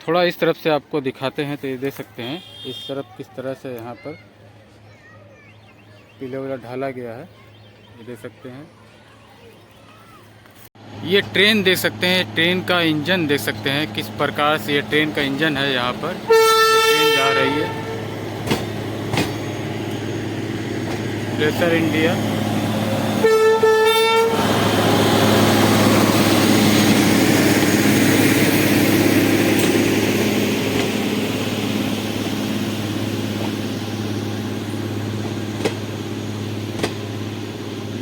थोड़ा इस तरफ से आपको दिखाते हैं तो ये देख सकते हैं इस तरफ किस तरह से यहाँ पर पीले वाला ढाला गया है, ये देख सकते हैं। ये ट्रेन देख सकते हैं, ट्रेन का इंजन देख सकते हैं किस प्रकार से ये ट्रेन का इंजन है। यहाँ पर ट्रेन जा रही है, प्रेशर इंडिया।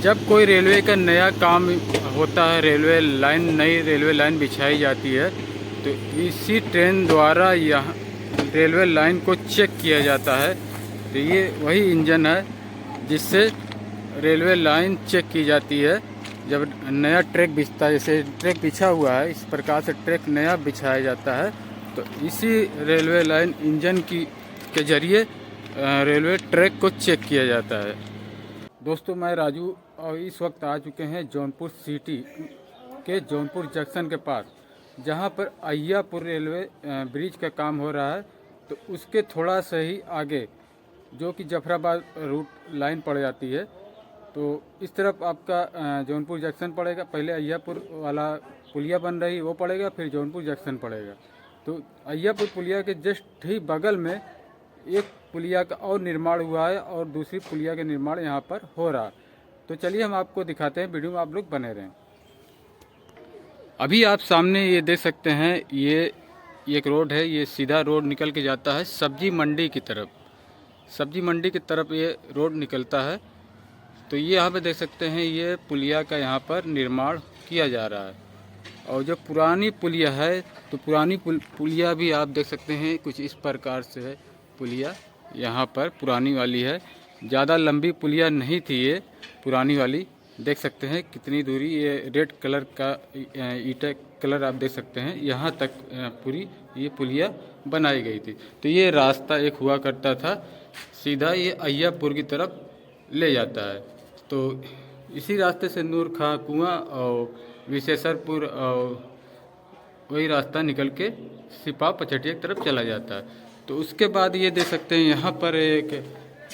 जब कोई रेलवे का नया काम होता है, रेलवे लाइन, नई रेलवे लाइन बिछाई जाती है, तो इसी ट्रेन द्वारा यहाँ रेलवे लाइन को चेक किया जाता है। तो ये वही इंजन है जिससे रेलवे लाइन चेक की जाती है। जब नया ट्रैक बिछता है, जैसे ट्रैक बिछा हुआ है इस प्रकार से ट्रैक नया बिछाया जाता है, तो इसी रेलवे लाइन इंजन के जरिए रेलवे ट्रैक को चेक किया जाता है। दोस्तों, मैं राजू और इस वक्त आ चुके हैं जौनपुर सिटी के जौनपुर जंक्शन के पास, जहां पर अय्यापुर रेलवे ब्रिज का काम हो रहा है। तो उसके थोड़ा सा ही आगे जो कि जफराबाद रूट लाइन पड़ जाती है, तो इस तरफ आपका जौनपुर जंक्शन पड़ेगा। पहले अय्यापुर वाला पुलिया बन रही वो पड़ेगा, फिर जौनपुर जंक्शन पड़ेगा। तो अय्यापुर पुलिया के जस्ट ही बगल में एक पुलिया का और निर्माण हुआ है और दूसरी पुलिया का निर्माण यहाँ पर हो रहा है। तो चलिए हम आपको दिखाते हैं, वीडियो में आप लोग बने रहें। अभी आप सामने ये देख सकते हैं, ये एक रोड है, ये सीधा रोड निकल के जाता है सब्जी मंडी की तरफ। सब्जी मंडी की तरफ ये रोड निकलता है। तो ये यहाँ पे देख सकते हैं, ये पुलिया का यहाँ पर निर्माण किया जा रहा है। और जो पुरानी पुलिया है, तो पुरानी पुलिया भी आप देख सकते हैं कुछ इस प्रकार से है। पुलिया यहाँ पर पुरानी वाली है, ज़्यादा लंबी पुलिया नहीं थी ये पुरानी वाली। देख सकते हैं कितनी दूरी, ये रेड कलर का ईटा कलर आप देख सकते हैं, यहाँ तक पूरी ये पुलिया बनाई गई थी। तो ये रास्ता एक हुआ करता था, सीधा ये अय्यापुर की तरफ ले जाता है। तो इसी रास्ते से नूर खां कुआं और विशेषरपुर और वही रास्ता निकल के सिपा पचटिया की तरफ चला जाता है। तो उसके बाद ये देख सकते हैं यहाँ पर एक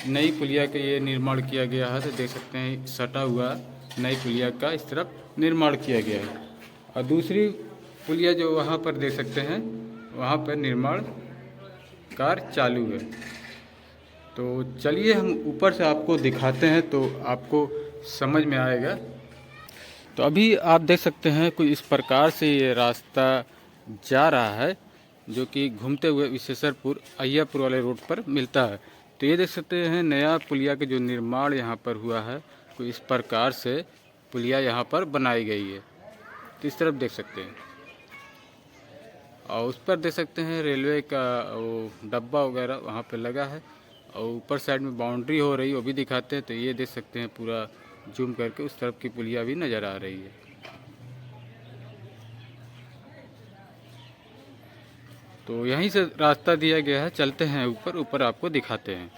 नई पुलिया का ये निर्माण किया गया है। तो देख सकते हैं सटा हुआ नई पुलिया का इस तरफ निर्माण किया गया है। और दूसरी पुलिया जो वहाँ पर देख सकते हैं, वहाँ पर निर्माण कार्य चालू है। तो चलिए हम ऊपर से आपको दिखाते हैं तो आपको समझ में आएगा। तो अभी आप देख सकते हैं कुछ इस प्रकार से ये रास्ता जा रहा है, जो कि घूमते हुए विशेषरपुर अय्यापुर वाले रोड पर मिलता है। तो ये देख सकते हैं नया पुलिया का जो निर्माण यहाँ पर हुआ है, कुछ इस प्रकार से पुलिया यहाँ पर बनाई गई है। तो इस तरफ देख सकते हैं, और उस पर देख सकते हैं रेलवे का वो डब्बा वगैरह वहाँ पर लगा है। और ऊपर साइड में बाउंड्री हो रही है, वो भी दिखाते हैं। तो ये देख सकते हैं पूरा जूम करके उस तरफ की पुलिया भी नज़र आ रही है। तो यहीं से रास्ता दिया गया है, चलते हैं ऊपर, ऊपर आपको दिखाते हैं।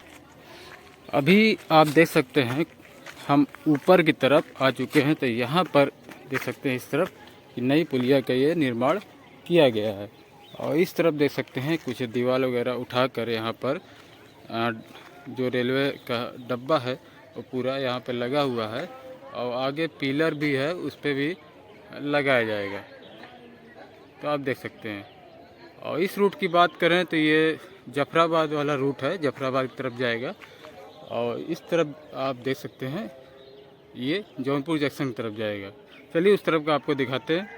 अभी आप देख सकते हैं हम ऊपर की तरफ आ चुके हैं। तो यहाँ पर देख सकते हैं इस तरफ कि नई पुलिया का ये निर्माण किया गया है। और इस तरफ देख सकते हैं कुछ दीवार वगैरह उठाकर यहाँ पर जो रेलवे का डब्बा है वो पूरा यहाँ पर लगा हुआ है। और आगे पिलर भी है, उस पर भी लगाया जाएगा। तो आप देख सकते हैं। और इस रूट की बात करें तो ये जफराबाद वाला रूट है, जफराबाद की तरफ जाएगा। और इस तरफ आप देख सकते हैं ये जौनपुर जंक्शन की तरफ जाएगा। चलिए उस तरफ का आपको दिखाते हैं।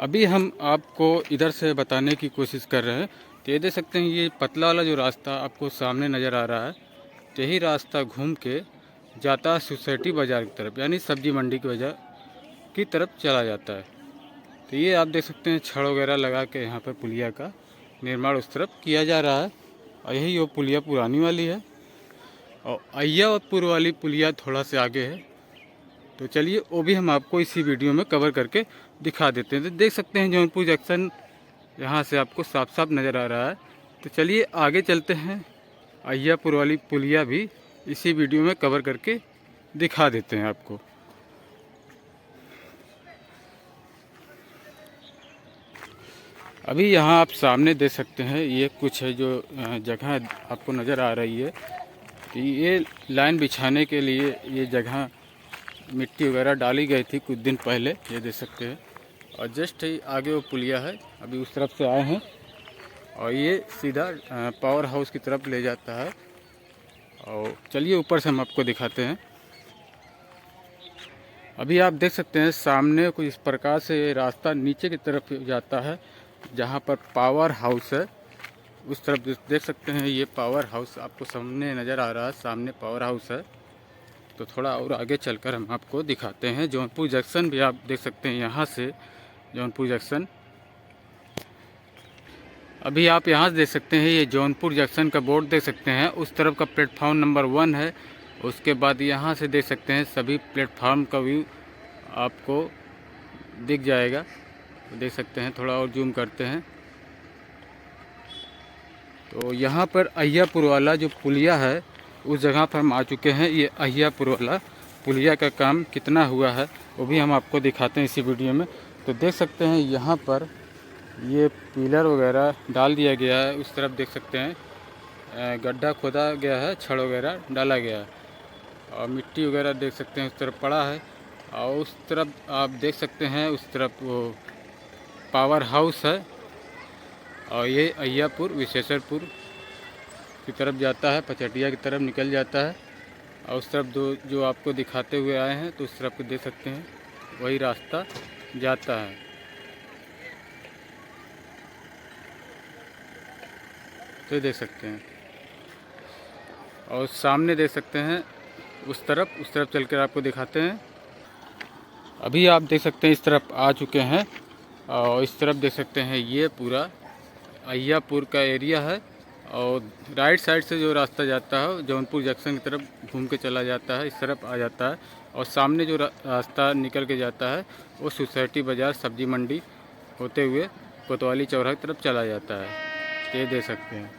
अभी हम आपको इधर से बताने की कोशिश कर रहे हैं। तो ये देख सकते हैं ये पतला वाला जो रास्ता आपको सामने नज़र आ रहा है, तो यही रास्ता घूम के जाता है सोसाइटी बाज़ार की तरफ, यानी सब्जी मंडी की बाज़ार की तरफ चला जाता है। तो ये आप देख सकते हैं छड़ वगैरह लगा के यहाँ पर पुलिया का निर्माण उस तरफ किया जा रहा है। और यही वो पुलिया पुरानी वाली है, और अय्यापुर वाली पुलिया थोड़ा से आगे है। तो चलिए वो भी हम आपको इसी वीडियो में कवर करके दिखा देते हैं। तो देख सकते हैं जौनपुर जंक्शन यहाँ से आपको साफ साफ नज़र आ रहा है। तो चलिए आगे चलते हैं, अय्यापुर वाली पुलिया भी इसी वीडियो में कवर करके दिखा देते हैं आपको। अभी यहाँ आप सामने देख सकते हैं, ये कुछ है जो जगह आपको नज़र आ रही है। तो ये लाइन बिछाने के लिए ये जगह मिट्टी वगैरह डाली गई थी कुछ दिन पहले, ये देख सकते हैं। और जस्ट ही आगे वो पुलिया है, अभी उस तरफ से आए हैं और ये सीधा पावर हाउस की तरफ ले जाता है। और चलिए ऊपर से हम आपको दिखाते हैं। अभी आप देख सकते हैं सामने कुछ इस प्रकार से रास्ता नीचे की तरफ जाता है, जहाँ पर पावर हाउस है। उस तरफ देख सकते हैं, ये पावर हाउस आपको सामने नज़र आ रहा है, सामने पावर हाउस है। तो थोड़ा और आगे चलकर हम आपको दिखाते हैं। जौनपुर जंक्शन भी आप देख सकते हैं, यहाँ से जौनपुर जंक्शन। अभी आप यहाँ से देख सकते हैं, ये जौनपुर जंक्शन का बोर्ड देख सकते हैं। उस तरफ का प्लेटफॉर्म नंबर 1 है। उसके बाद यहाँ से देख सकते हैं सभी प्लेटफॉर्म का व्यू आपको दिख जाएगा। तो देख सकते हैं, थोड़ा और जूम करते हैं तो यहाँ पर अहियापुर वाला जो पुलिया है उस जगह पर हम आ चुके हैं। ये अहियापुर वाला पुलिया का काम कितना हुआ है वो भी हम आपको दिखाते हैं इसी वीडियो में। तो देख सकते हैं यहाँ पर ये पिलर वगैरह डाल दिया गया है। उस तरफ देख सकते हैं गड्ढा खोदा गया है, छड़ वगैरह डाला गया है और मिट्टी वगैरह देख सकते हैं उस तरफ पड़ा है। और उस तरफ आप देख सकते हैं, उस तरफ वो पावर हाउस है। और ये अहियापुर विशेषरपुर की तरफ जाता है, पचटिया की तरफ निकल जाता है। और उस तरफ जो आपको दिखाते हुए आए हैं, तो उस तरफ देख सकते हैं वही रास्ता जाता है। तो देख सकते हैं और सामने देख सकते हैं उस तरफ चलकर आपको दिखाते हैं। अभी आप देख सकते हैं इस तरफ आ चुके हैं और इस तरफ देख सकते हैं ये पूरा अहियापुर का एरिया है। और राइट साइड से जो रास्ता जाता है जौनपुर जंक्शन की तरफ घूम के चला जाता है, इस तरफ आ जाता है। और सामने जो रास्ता निकल के जाता है वो सोसाइटी बाज़ार सब्जी मंडी होते हुए कोतवाली चौराहा की तरफ चला जाता है। ये देख सकते हैं।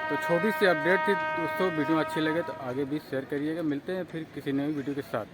तो छोटी सी अपडेट थी दोस्तों, वीडियो अच्छी लगे तो आगे भी शेयर करिएगा। मिलते हैं फिर किसी नई वीडियो के साथ।